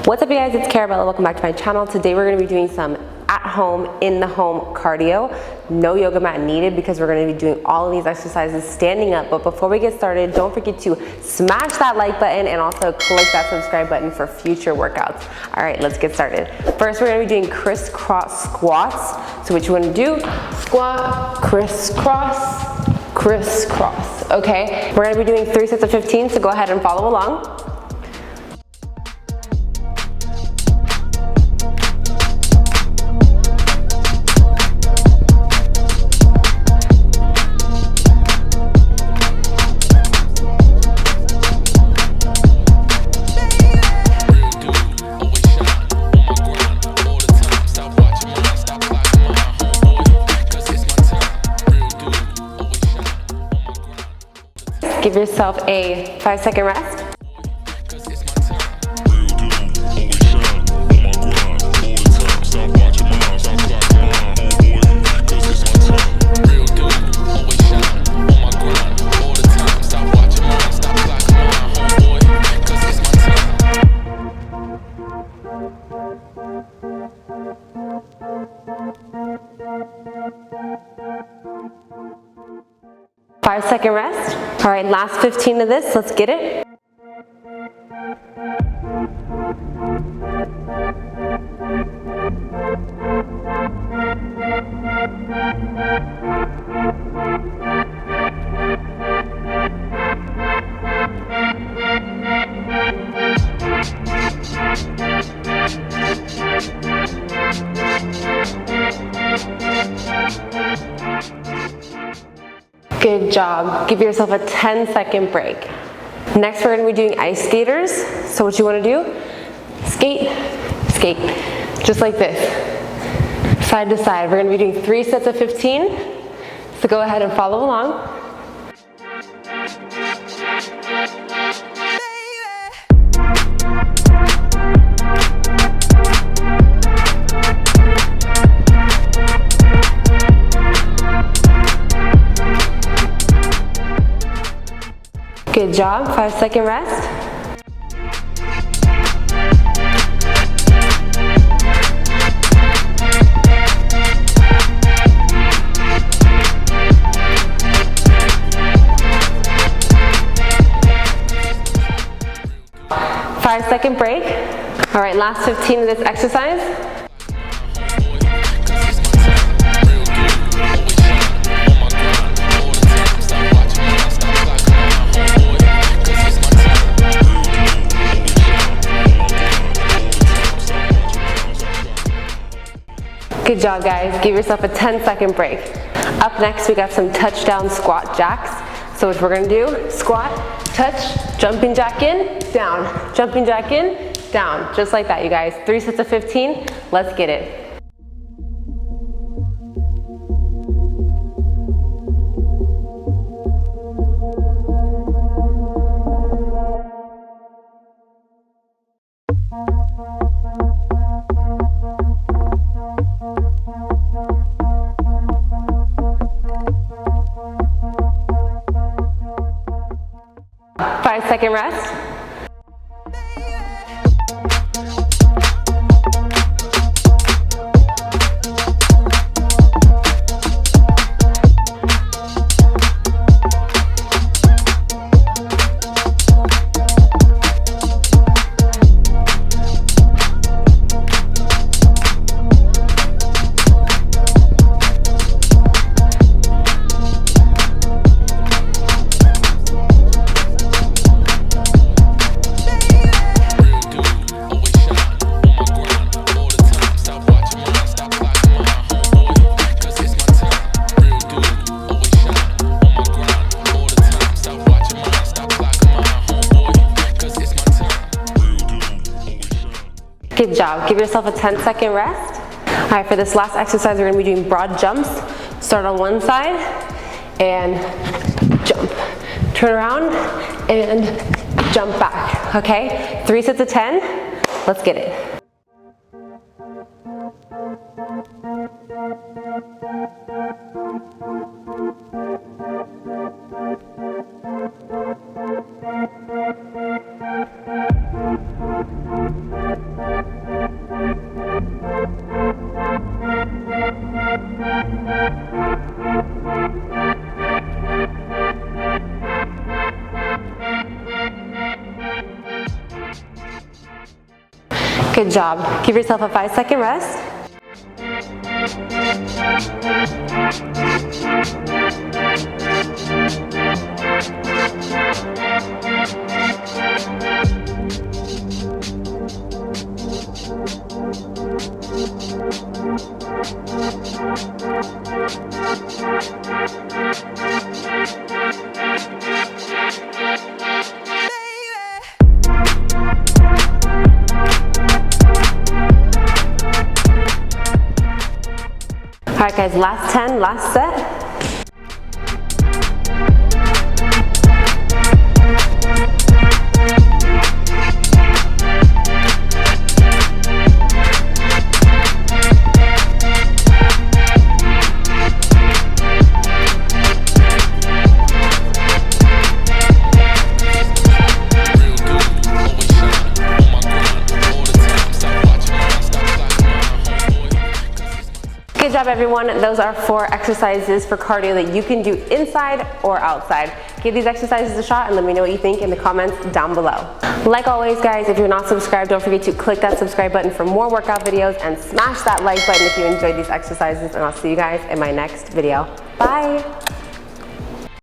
What's up you guys, it's Carabella. Welcome back to my channel. Today we're going to be doing some at-home, in-the-home cardio. No yoga mat needed because we're going to be doing all of these exercises standing up. But before we get started, don't forget to smash that like button and also click that subscribe button for future workouts. All right, let's get started. First, we're going to be doing crisscross squats. So what you want to do, squat, crisscross, crisscross, okay? We're going to be doing 3 sets of 15, so go ahead and follow along. Give yourself a 5-second rest. Five-second rest. All right, last 15 of this, let's get it. Good job. Give yourself a 10-second break. Next, we're going to be doing ice skaters. So what you want to do, skate, skate, just like this, side to side. We're going to be doing 3 sets of 15. So go ahead and follow along. Good job, 5-second rest. Five-second break. All right, last 15 of this exercise. Good job, guys. Give yourself a 10-second break. Up next, we got some touchdown squat jacks. So what we're gonna do, squat, touch, jumping jack in, down, jumping jack in, down. Just like that, you guys. 3 sets of 15, let's get it. Five-second rest. Good job. Give yourself a 10-second rest. All right, for this last exercise, we're going to be doing broad jumps. Start on one side and jump. Turn around and jump back, okay? 3 sets of 10. Let's get it. Good job. Give yourself a 5-second rest. All right guys, last 10, last set. Good job everyone. Those are 4 exercises for cardio that you can do inside or outside. Give these exercises a shot and let me know what you think in the comments down below. Like always guys, if you're not subscribed, don't forget to click that subscribe button for more workout videos and smash that like button if you enjoyed these exercises, and I'll see you guys in my next video. Bye!